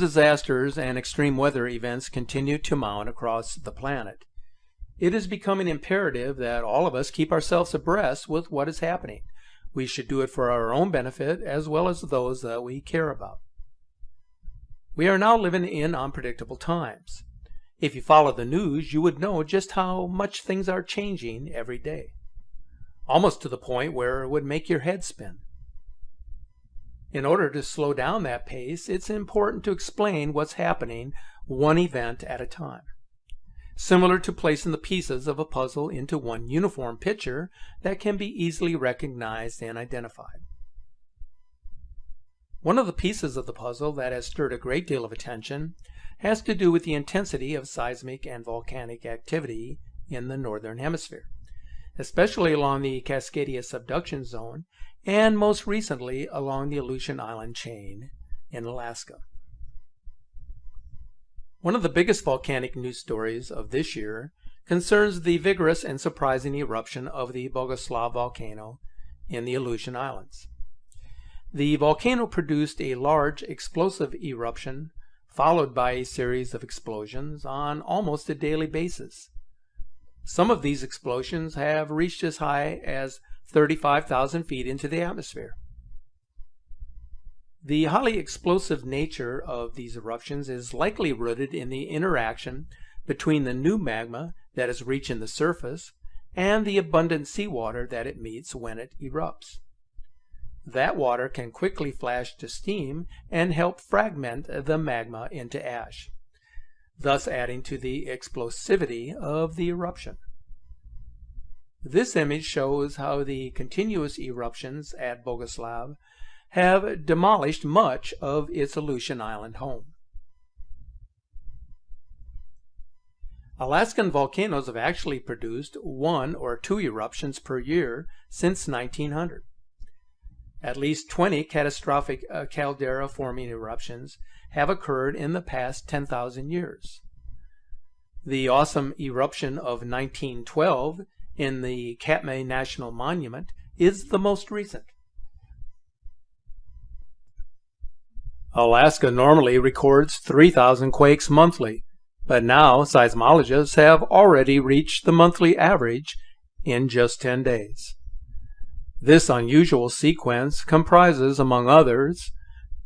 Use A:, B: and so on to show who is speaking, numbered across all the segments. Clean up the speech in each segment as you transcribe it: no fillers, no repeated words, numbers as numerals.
A: Disasters and extreme weather events continue to mount across the planet. It is becoming imperative that all of us keep ourselves abreast with what is happening. We should do it for our own benefit as well as those that we care about. We are now living in unpredictable times. If you follow the news, you would know just how much things are changing every day, almost to the point where it would make your head spin. In order to slow down that pace, it's important to explain what's happening one event at a time. Similar to placing the pieces of a puzzle into one uniform picture that can be easily recognized and identified. One of the pieces of the puzzle that has stirred a great deal of attention has to do with the intensity of seismic and volcanic activity in the northern hemisphere, especially along the Cascadia subduction zone and most recently along the Aleutian Island chain in Alaska. One of the biggest volcanic news stories of this year concerns the vigorous and surprising eruption of the Bogoslav volcano in the Aleutian Islands. The volcano produced a large explosive eruption followed by a series of explosions on almost a daily basis. Some of these explosions have reached as high as 35,000 feet into the atmosphere. The highly explosive nature of these eruptions is likely rooted in the interaction between the new magma that is reaching the surface and the abundant seawater that it meets when it erupts. That water can quickly flash to steam and help fragment the magma into ash, thus adding to the explosivity of the eruption. This image shows how the continuous eruptions at Bogoslav have demolished much of its Aleutian Island home. Alaskan volcanoes have actually produced 1 or 2 eruptions per year since 1900. At least 20 catastrophic caldera-forming eruptions have occurred in the past 10,000 years. The awesome eruption of 1912 in the Katmai National Monument is the most recent. Alaska normally records 3,000 quakes monthly, but now seismologists have already reached the monthly average in just 10 days. This unusual sequence comprises, among others,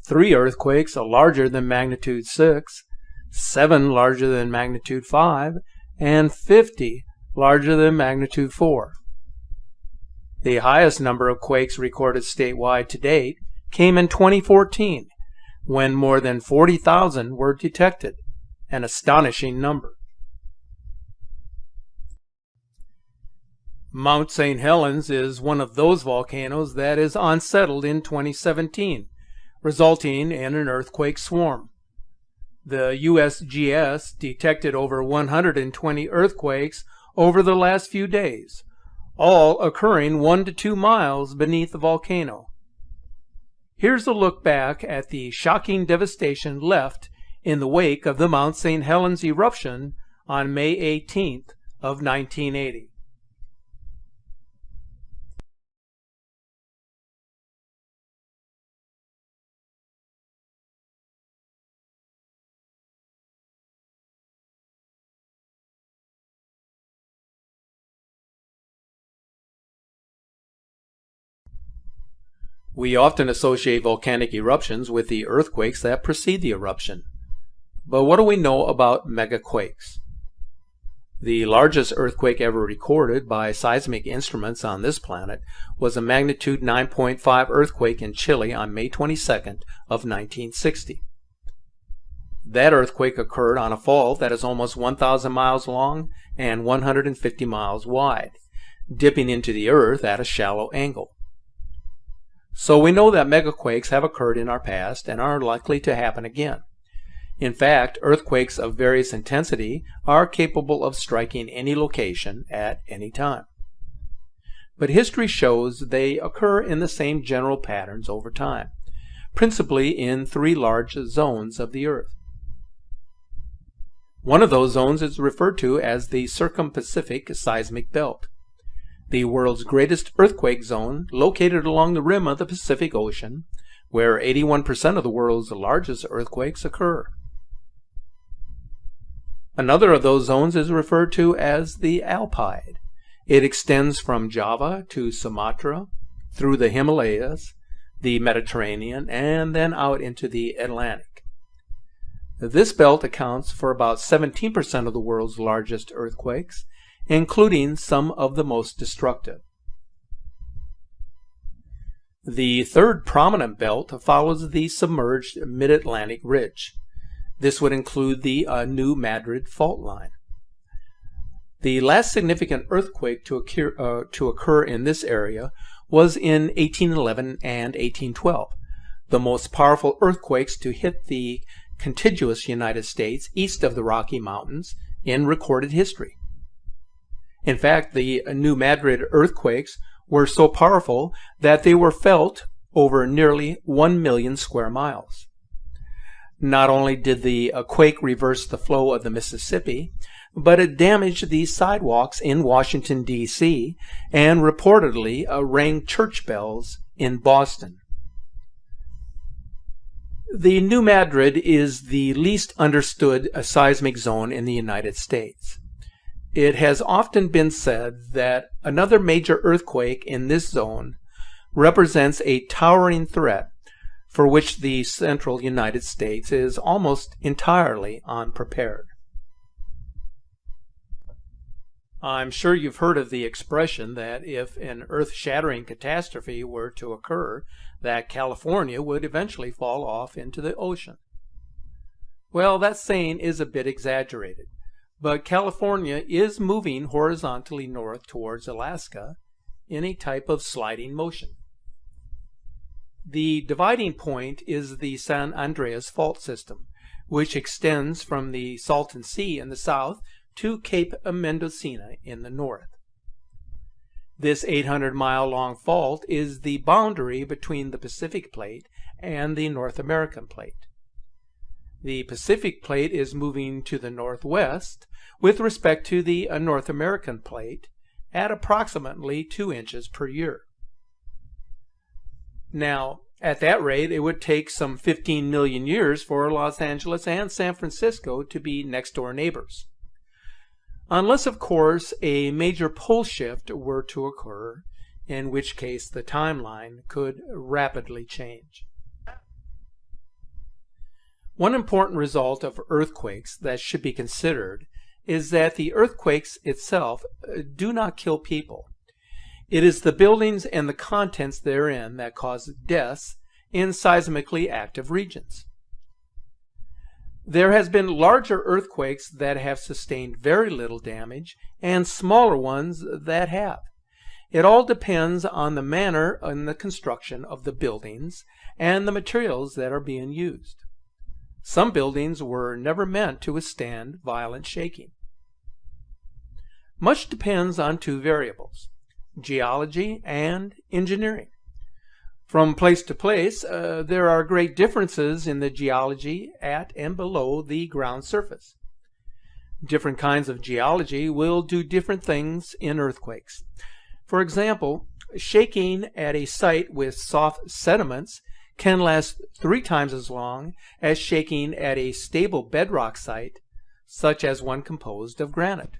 A: 3 earthquakes larger than magnitude 6, 7 larger than magnitude 5, and 50 larger than magnitude 4. The highest number of quakes recorded statewide to date came in 2014, when more than 40,000 were detected, an astonishing number. Mount St. Helens is one of those volcanoes that is unsettled in 2017, resulting in an earthquake swarm. The USGS detected over 120 earthquakes over the last few days, all occurring 1 to 2 miles beneath the volcano. Here's a look back at the shocking devastation left in the wake of the Mount St. Helens eruption on May 18th of 1980. We often associate volcanic eruptions with the earthquakes that precede the eruption. But what do we know about megaquakes? The largest earthquake ever recorded by seismic instruments on this planet was a magnitude 9.5 earthquake in Chile on May 22nd of 1960. That earthquake occurred on a fault that is almost 1,000 miles long and 150 miles wide, dipping into the earth at a shallow angle. So we know that megaquakes have occurred in our past and are likely to happen again. In fact, earthquakes of various intensity are capable of striking any location at any time. But history shows they occur in the same general patterns over time, principally in 3 large zones of the Earth. One of those zones is referred to as the Circum-Pacific Seismic Belt, the world's greatest earthquake zone located along the rim of the Pacific Ocean, where 81% of the world's largest earthquakes occur. Another of those zones is referred to as the Alpide. It extends from Java to Sumatra, through the Himalayas, the Mediterranean, and then out into the Atlantic. This belt accounts for about 17% of the world's largest earthquakes, including some of the most destructive. The third prominent belt follows the submerged Mid-Atlantic Ridge. This would include the New Madrid fault line. The last significant earthquake to occur in this area was in 1811 and 1812, the most powerful earthquakes to hit the contiguous United States east of the Rocky Mountains in recorded history. In fact, the New Madrid earthquakes were so powerful that they were felt over nearly 1 million square miles. Not only did the quake reverse the flow of the Mississippi, but it damaged the sidewalks in Washington, D.C., and reportedly rang church bells in Boston. The New Madrid is the least understood seismic zone in the United States. It has often been said that another major earthquake in this zone represents a towering threat for which the central United States is almost entirely unprepared. I'm sure you've heard of the expression that if an earth-shattering catastrophe were to occur, that California would eventually fall off into the ocean. Well, that saying is a bit exaggerated, but California is moving horizontally north towards Alaska in a type of sliding motion. The dividing point is the San Andreas Fault System, which extends from the Salton Sea in the south to Cape Mendocino in the north. This 800-mile-long fault is the boundary between the Pacific Plate and the North American Plate. The Pacific Plate is moving to the northwest with respect to the North American Plate at approximately 2 inches per year. Now, at that rate, it would take some 15 million years for Los Angeles and San Francisco to be next-door neighbors. Unless, of course, a major pole shift were to occur, in which case the timeline could rapidly change. One important result of earthquakes that should be considered is that the earthquakes itself do not kill people. It is the buildings and the contents therein that cause deaths in seismically active regions. There has been larger earthquakes that have sustained very little damage and smaller ones that have. It all depends on the manner and the construction of the buildings and the materials that are being used. Some buildings were never meant to withstand violent shaking. Much depends on two variables: geology and engineering. From place to place, there are great differences in the geology at and below the ground surface. Different kinds of geology will do different things in earthquakes. For example, shaking at a site with soft sediments can last 3 times as long as shaking at a stable bedrock site, such as one composed of granite.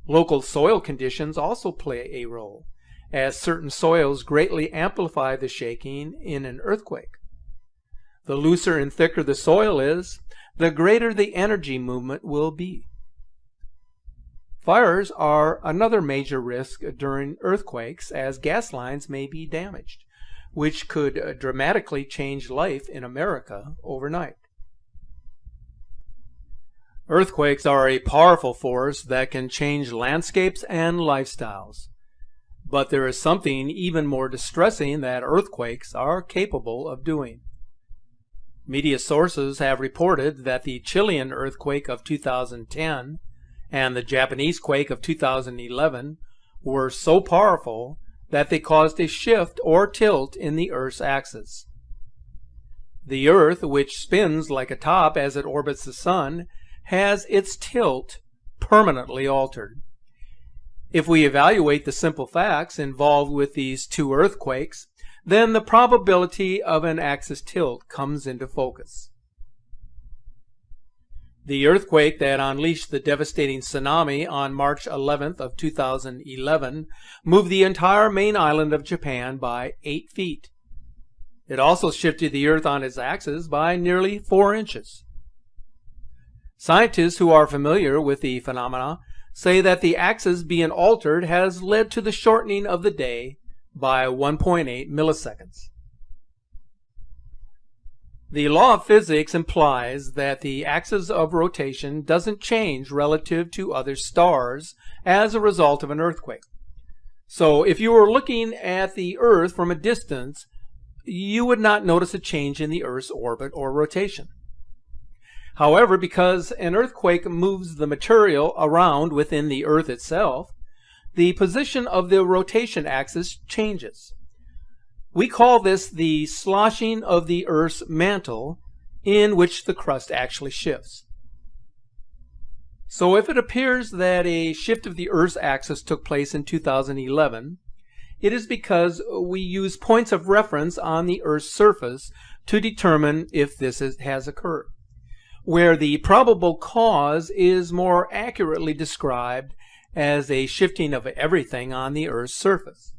A: Local soil conditions also play a role, as certain soils greatly amplify the shaking in an earthquake. The looser and thicker the soil is, the greater the energy movement will be. Fires are another major risk during earthquakes, as gas lines may be damaged, which could dramatically change life in America overnight. Earthquakes are a powerful force that can change landscapes and lifestyles. But there is something even more distressing that earthquakes are capable of doing. Media sources have reported that the Chilean earthquake of 2010 and the Japanese quake of 2011 were so powerful that they caused a shift or tilt in the Earth's axis. The Earth, which spins like a top as it orbits the Sun, has its tilt permanently altered. If we evaluate the simple facts involved with these two earthquakes, then the probability of an axis tilt comes into focus. The earthquake that unleashed the devastating tsunami on March 11th of 2011 moved the entire main island of Japan by 8 feet. It also shifted the Earth on its axis by nearly 4 inches. Scientists who are familiar with the phenomena say that the axis being altered has led to the shortening of the day by 1.8 milliseconds. The law of physics implies that the axis of rotation doesn't change relative to other stars as a result of an earthquake. So if you were looking at the Earth from a distance, you would not notice a change in the Earth's orbit or rotation. However, because an earthquake moves the material around within the Earth itself, the position of the rotation axis changes. We call this the sloshing of the Earth's mantle, in which the crust actually shifts. So if it appears that a shift of the Earth's axis took place in 2011, it is because we use points of reference on the Earth's surface to determine if this has occurred, where the probable cause is more accurately described as a shifting of everything on the Earth's surface.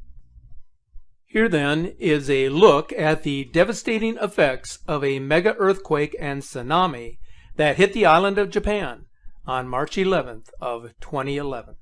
A: Here then is a look at the devastating effects of a mega earthquake and tsunami that hit the island of Japan on March 11th of 2011.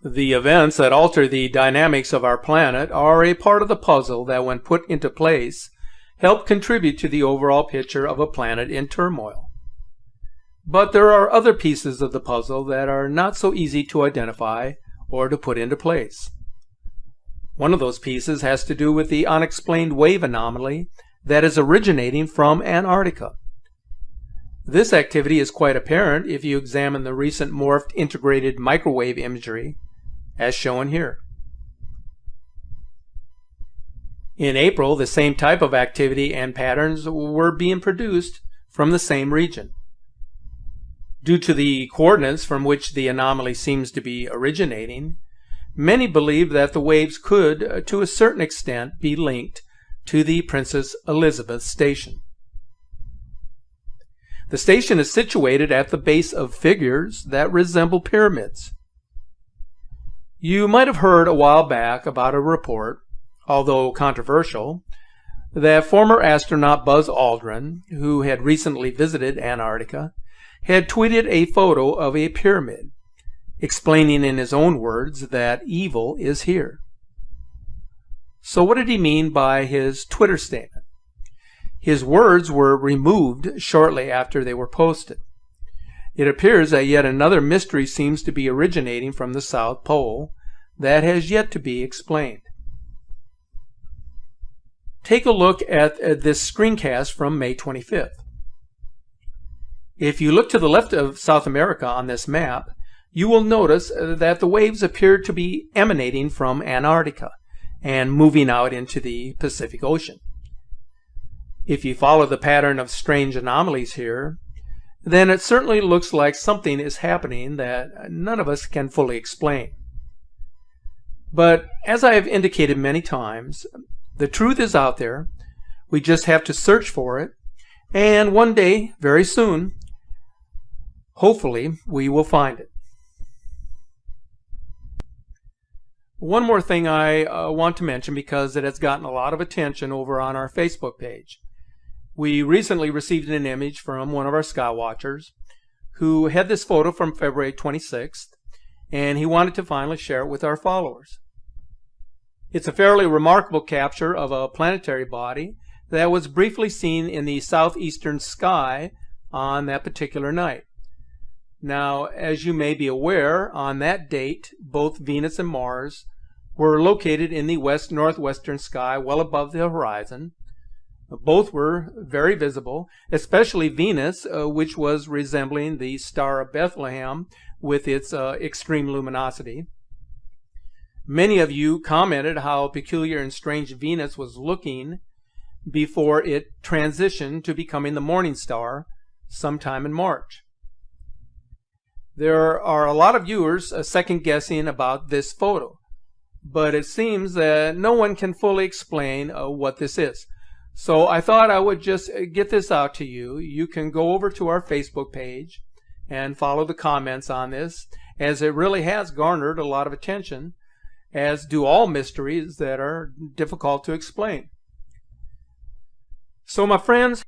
A: The events that alter the dynamics of our planet are a part of the puzzle that, when put into place, help contribute to the overall picture of a planet in turmoil. But there are other pieces of the puzzle that are not so easy to identify or to put into place. One of those pieces has to do with the unexplained wave anomaly that is originating from Antarctica. This activity is quite apparent if you examine the recent morphed integrated microwave imagery, as shown here. In April, the same type of activity and patterns were being produced from the same region. Due to the coordinates from which the anomaly seems to be originating, many believe that the waves could, to a certain extent, be linked to the Princess Elizabeth Station. The station is situated at the base of figures that resemble pyramids. You might have heard a while back about a report, although controversial, that former astronaut Buzz Aldrin, who had recently visited Antarctica, had tweeted a photo of a pyramid, explaining in his own words that evil is here. So what did he mean by his Twitter statement? His words were removed shortly after they were posted. It appears that yet another mystery seems to be originating from the South Pole that has yet to be explained. Take a look at this screencast from May 25th. If you look to the left of South America on this map, you will notice that the waves appear to be emanating from Antarctica and moving out into the Pacific Ocean. If you follow the pattern of strange anomalies here, then it certainly looks like something is happening that none of us can fully explain. But as I have indicated many times, the truth is out there. We just have to search for it, and one day, very soon, hopefully, we will find it. One more thing I want to mention, because it has gotten a lot of attention over on our Facebook page. We recently received an image from one of our sky watchers who had this photo from February 26th, and he wanted to finally share it with our followers. It's a fairly remarkable capture of a planetary body that was briefly seen in the southeastern sky on that particular night. Now, as you may be aware, on that date, both Venus and Mars were located in the west-northwestern sky well above the horizon. Both were very visible, especially Venus, which was resembling the Star of Bethlehem with its extreme luminosity. Many of you commented how peculiar and strange Venus was looking before it transitioned to becoming the morning star sometime in March. There are a lot of viewers second-guessing about this photo, but it seems that no one can fully explain what this is. So I thought I would just get this out to you. You can go over to our Facebook page and follow the comments on this, as it really has garnered a lot of attention, as do all mysteries that are difficult to explain. So my friends,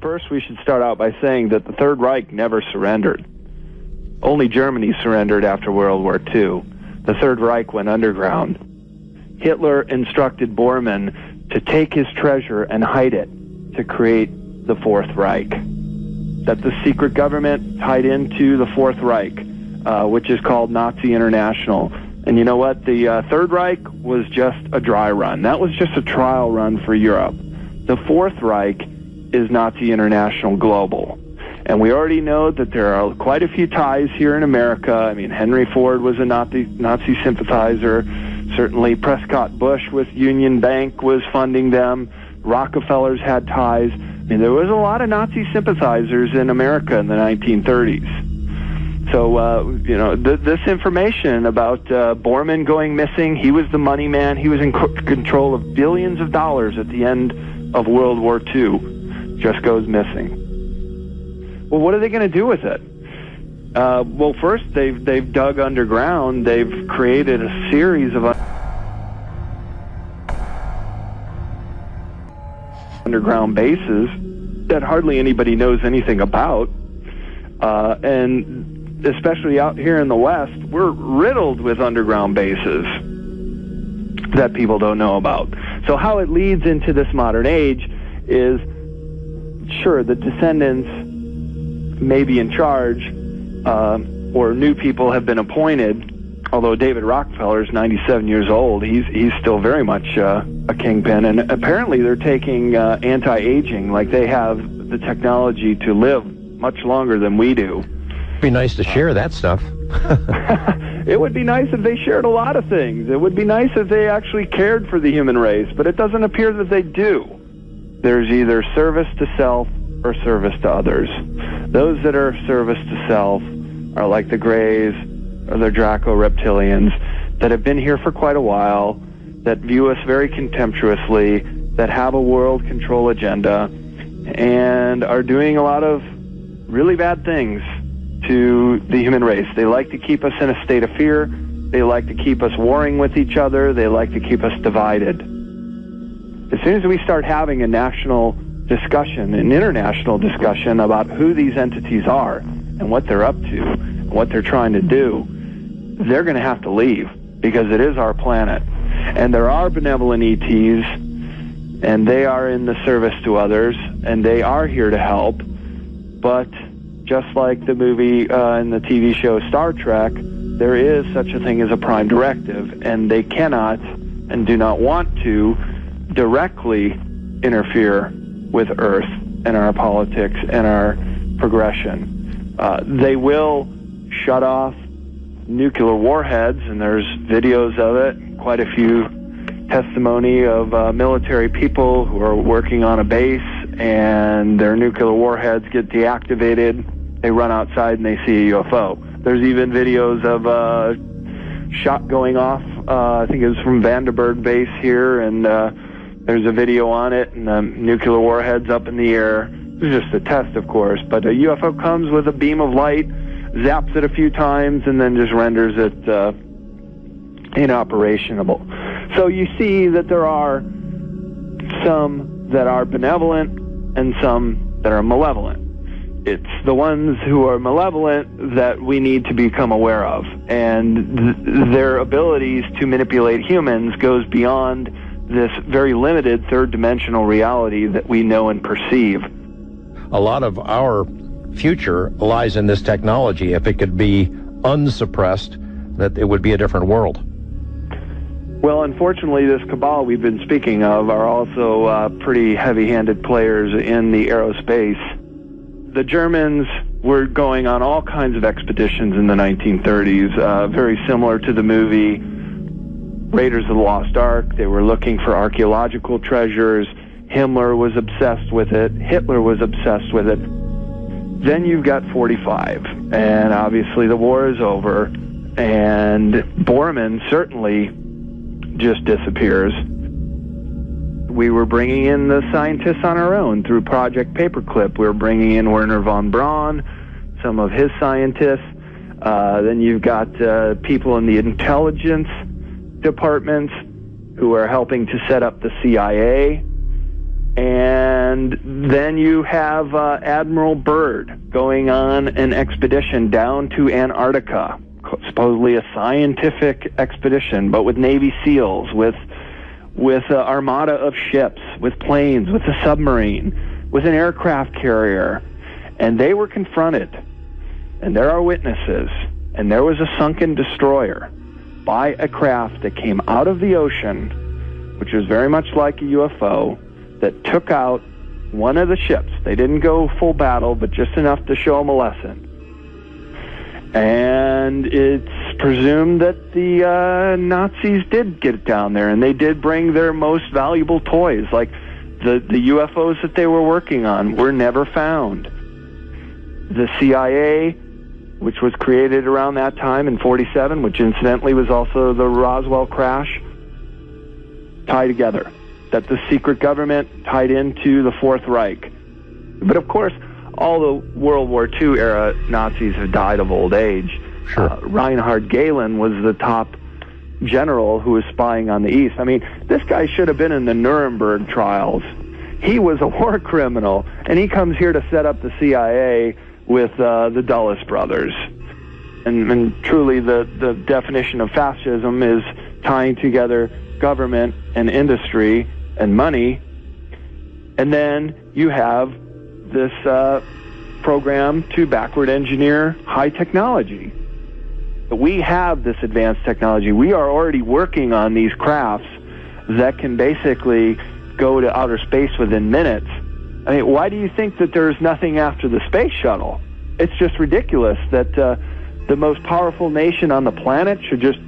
B: first, we should start out by saying that the Third Reich never surrendered. Only Germany surrendered after World War II. The Third Reich went underground. Hitler instructed Bormann to take his treasure and hide it to create the Fourth Reich. That the secret government tied into the Fourth Reich, which is called Nazi International. And you know what? The Third Reich was just a dry run. That was just a trial run for Europe. The Fourth Reich is Nazi International Global. And we already know that there are quite a few ties here in America. I mean, Henry Ford was a Nazi sympathizer. Certainly Prescott Bush with Union Bank was funding them. Rockefellers had ties. I mean, there was a lot of Nazi sympathizers in America in the 1930s. So, you know, this information about Bormann going missing, he was the money man. He was in control of billions of dollars at the end of World War II. Just goes missing. Well, what are they going to do with it? Well, first they've dug underground. They've created a series of underground bases that hardly anybody knows anything about, and especially out here in the West, we're riddled with underground bases that people don't know about. So how it leads into this modern age is, sure, the descendants may be in charge, or new people have been appointed. Although David Rockefeller is 97 years old, he's still very much a kingpin. And apparently they're taking anti-aging, like they have the technology to live much longer than we do.
C: It'd be nice to share that stuff.
B: It would be nice if they shared a lot of things. It would be nice if they actually cared for the human race, but it doesn't appear that they do. There's either service to self or service to others. Those that are service to self are like the Greys or the Draco-reptilians that have been here for quite a while, that view us very contemptuously, that have a world control agenda, and are doing a lot of really bad things to the human race. They like to keep us in a state of fear. They like to keep us warring with each other. They like to keep us divided. As soon as we start having a national discussion, an international discussion about who these entities are and what they're up to, and what they're trying to do, they're going to have to leave, because it is our planet. And there are benevolent ETs, and they are in the service to others, and they are here to help. But just like the movie and the TV show Star Trek, there is such a thing as a prime directive, and they cannot and do not want to directly interfere with Earth and our politics and our progression. They will shut off nuclear warheads, and there's videos of it, quite a few testimony of military people who are working on a base, and their nuclear warheads get deactivated. They run outside and they see a UFO. There's even videos of a shot going off, I think it was from Vandenberg base here, and there's a video on it, and the nuclear warheads up in the air. It's just a test, of course, but a UFO comes with a beam of light, zaps it a few times, and then just renders it inoperational. So you see that there are some that are benevolent and some that are malevolent. It's the ones who are malevolent that we need to become aware of, and their abilities to manipulate humans goes beyond this very limited third-dimensional reality that we know and perceive.
C: A lot of our future lies in this technology. If it could be unsuppressed, that it would be a different world.
B: Well, unfortunately, this cabal we've been speaking of are also pretty heavy-handed players in the aerospace. The Germans were going on all kinds of expeditions in the 1930s, very similar to the movie Raiders of the Lost Ark. They were looking for archaeological treasures. Himmler was obsessed with it. Hitler was obsessed with it. Then you've got 45, and obviously the war is over, and Bormann certainly just disappears. We were bringing in the scientists on our own through Project Paperclip. We were bringing in Werner von Braun, some of his scientists. Then you've got people in the intelligence departments who are helping to set up the CIA. And then you have Admiral Byrd going on an expedition down to Antarctica, supposedly a scientific expedition, but with Navy SEALs, with an armada of ships, with planes, with a submarine, with an aircraft carrier. And they were confronted, and there are witnesses, and there was a sunken destroyer by a craft that came out of the ocean, which was very much like a UFO, that took out one of the ships. They didn't go full battle, but just enough to show them a lesson. And it's presumed that the Nazis did get down there, and they did bring their most valuable toys, like the UFOs that they were working on were never found. The CIA, which was created around that time in 47, which incidentally was also the Roswell crash, tie together. That the secret government tied into the Fourth Reich. But of course, all the World War II era Nazis have died of old age.
C: Sure.
B: Reinhard Gehlen was the top general who was spying on the East. I mean, this guy should have been in the Nuremberg trials. He was a war criminal, and he comes here to set up the CIA with the Dulles brothers. And truly, the definition of fascism is tying together government and industry and money. And then you have this program to backward engineer high technology. We have this advanced technology. We are already working on these crafts that can basically go to outer space within minutes. I mean, why do you think that there's nothing after the space shuttle? It's just ridiculous that the most powerful nation on the planet should just,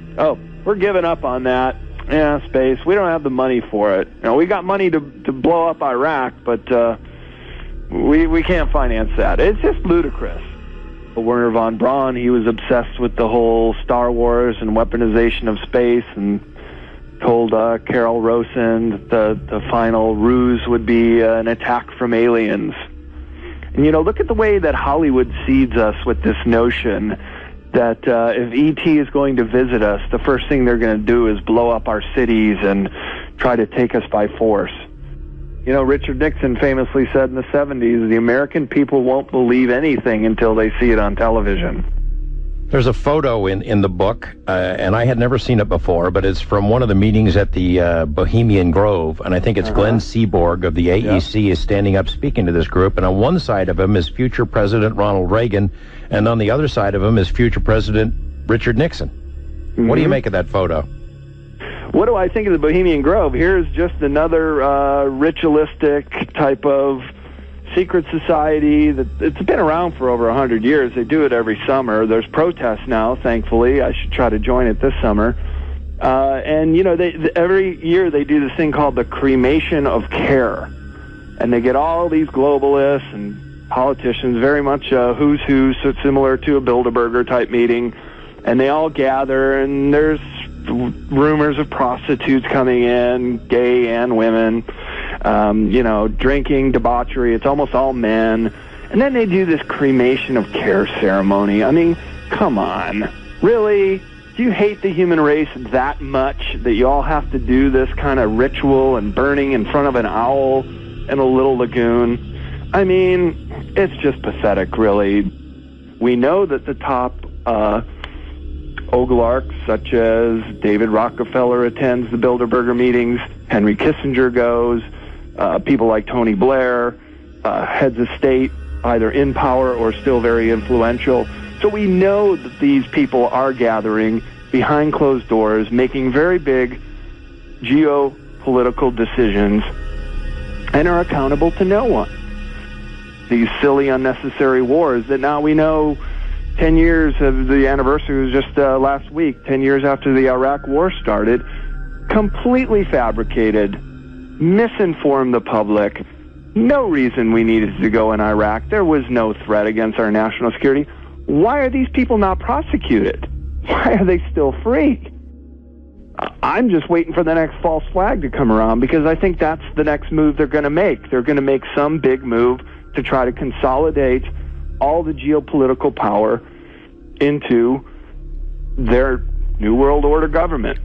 B: we're giving up on that. Yeah, space. We don't have the money for it. You know, we got money to blow up Iraq, but we can't finance that. It's just ludicrous. Werner von Braun, he was obsessed with the whole Star Wars and weaponization of space, and told Carol Rosen that the final ruse would be an attack from aliens. And, you know, look at the way that Hollywood seeds us with this notion that if E.T. is going to visit us, the first thing they're going to do is blow up our cities and try to take us by force. You know, Richard Nixon famously said in the 70s, the American people won't believe anything until they see it on television.
C: There's a photo in the book, and I had never seen it before, but it's from one of the meetings at the Bohemian Grove, and I think it's Glenn Seaborg of the AEC is standing up speaking to this group, and on one side of him is future President Ronald Reagan, and on the other side of him is future President Richard Nixon. What do you make of that photo?
B: What do I think of the Bohemian Grove? Here's just another ritualistic type of secret society that it's been around for over 100 years. They do it every summer. There's protests now, thankfully. I should try to join it this summer. And, you know, every year they do this thing called the cremation of care. And they get all these globalists and politicians, very much who's who, so similar to a Bilderberger type meeting. And they all gather, and there's rumors of prostitutes coming in, gay and women, you know, drinking, debauchery. It's almost all men. And then they do this cremation of care ceremony. I mean, come on. Really? Do you hate the human race that much that you all have to do this kind of ritual and burning in front of an owl in a little lagoon? I mean, it's just pathetic, really. We know that the top oligarchs, such as David Rockefeller, attends the Bilderberger meetings, Henry Kissinger goes, people like Tony Blair, heads of state, either in power or still very influential. So we know that these people are gathering behind closed doors, making very big geopolitical decisions, and are accountable to no one. These silly, unnecessary wars that now we know 10 years of the anniversary was just last week, 10 years after the Iraq war started, completely fabricated, misinformed the public. No reason we needed to go in Iraq. There was no threat against our national security. Why are these people not prosecuted? Why are they still free? I'm just waiting for the next false flag to come around, because I think that's the next move they're going to make. They're going to make some big move to try to consolidate all the geopolitical power into their New World Order government.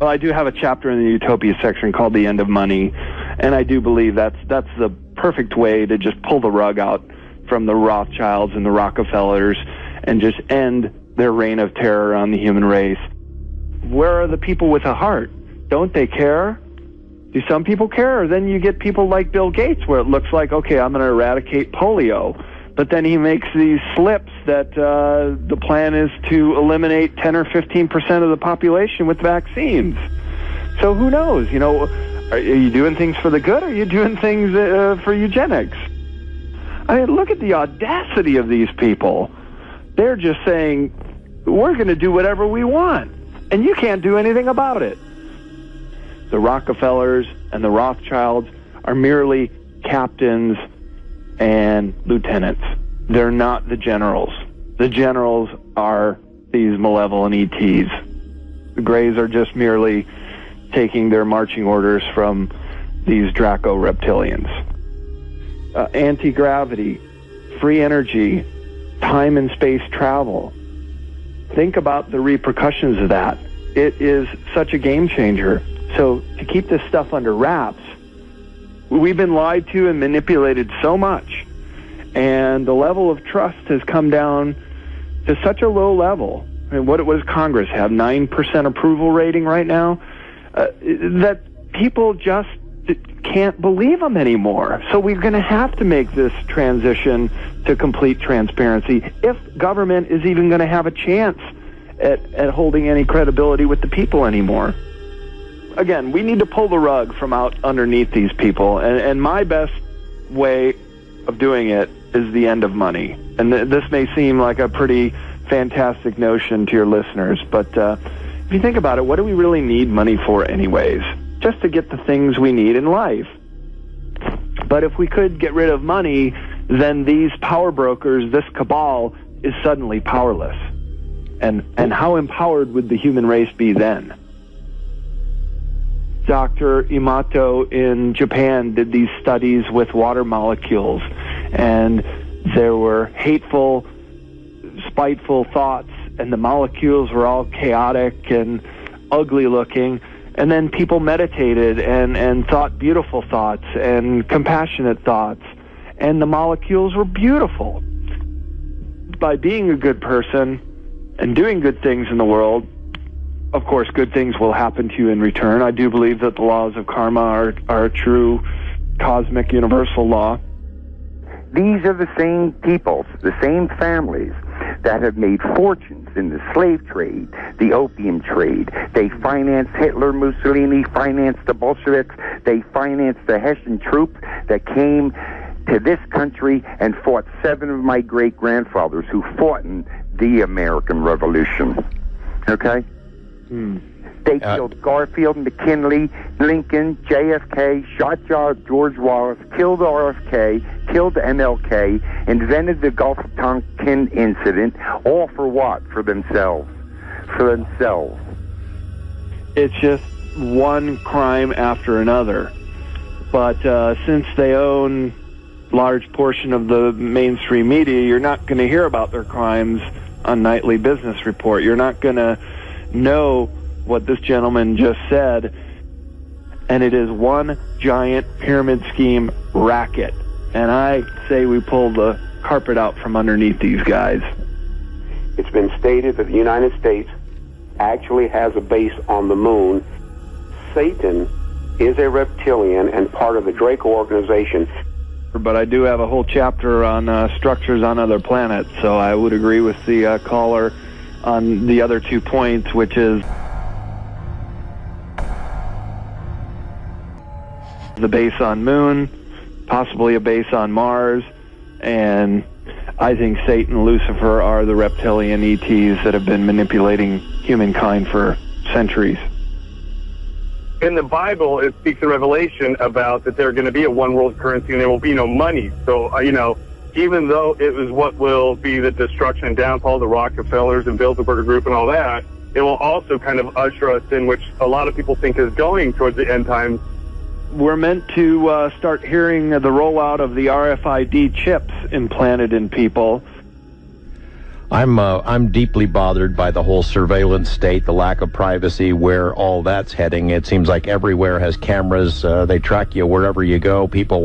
B: Well, I do have a chapter in the Utopia section called The End of Money, and I do believe that's the perfect way to just pull the rug out from the Rothschilds and the Rockefellers and just end their reign of terror on the human race. Where are the people with a heart? Don't they care? Do some people care? Or then you get people like Bill Gates, where it looks like, okay, I'm going to eradicate polio. But then he makes these slips that the plan is to eliminate 10 or 15% of the population with vaccines. So who knows? You know, are you doing things for the good, or are you doing things for eugenics? I mean, look at the audacity of these people. They're just saying, we're going to do whatever we want, and you can't do anything about it. The Rockefellers and the Rothschilds are merely captains and lieutenants. They're not the generals. The generals are these malevolent ETs. The Greys are just merely taking their marching orders from these Draco reptilians. Anti-gravity. free energy, time and space travel. Think about the repercussions of that. It is such a game changer. So to keep this stuff under wraps, we've been lied to and manipulated so much, and the level of trust has come down to such a low level. I mean, what does Congress have? 9% approval rating right now? That people just can't believe them anymore. So we're going to have to make this transition to complete transparency if government is even going to have a chance at holding any credibility with the people anymore. Again, we need to pull the rug from out underneath these people, and my best way of doing it is the end of money. And this may seem like a pretty fantastic notion to your listeners, but if you think about it, what do we really need money for anyways? Just to get the things we need in life. But if we could get rid of money, then these power brokers, this cabal, is suddenly powerless. And how empowered would the human race be then? Dr. Imato in Japan did these studies with water molecules, and there were hateful, spiteful thoughts, and the molecules were all chaotic and ugly looking. And then people meditated and thought beautiful thoughts and compassionate thoughts, and the molecules were beautiful. By being a good person and doing good things in the world, of course, good things will happen to you in return. I do believe that the laws of karma are a true cosmic universal law.
D: These are the same peoples, the same families that have made fortunes in the slave trade, the opium trade. They financed Hitler, Mussolini, financed the Bolsheviks. They financed the Hessian troops that came to this country and fought 7 of my great-grandfathers who fought in the American Revolution. Okay? They killed Garfield, McKinley, Lincoln, JFK, shot George Wallace, killed RFK, killed MLK, invented the Gulf of Tonkin incident, all for what? For themselves. For themselves.
B: It's just one crime after another. But since they own a large portion of the mainstream media, you're not going to hear about their crimes on Nightly Business Report. You're not going to know what this gentleman just said, and it is one giant pyramid scheme racket. And I say we pull the carpet out from underneath these guys.
E: It's been stated that the United States actually has a base on the moon. Satan is a reptilian and part of the Draco organization.
B: But I do have a whole chapter on structures on other planets, so I would agree with the caller on the other 2 points, which is the base on Moon, possibly a base on Mars, and I think Satan and Lucifer are the reptilian ETs that have been manipulating humankind for centuries.
F: In the Bible, it speaks in Revelation about that there's going to be a one world currency and there will be no money. So, even though it was what will be the destruction and downfall of the Rockefellers and Bilderberger Group and all that, it will also kind of usher us in, which a lot of people think is going towards the end times.
B: We're meant to start hearing the rollout of the RFID chips implanted in people.
C: I'm deeply bothered by the whole surveillance state, the lack of privacy, where all that's heading. It seems like everywhere has cameras. They track you wherever you go. People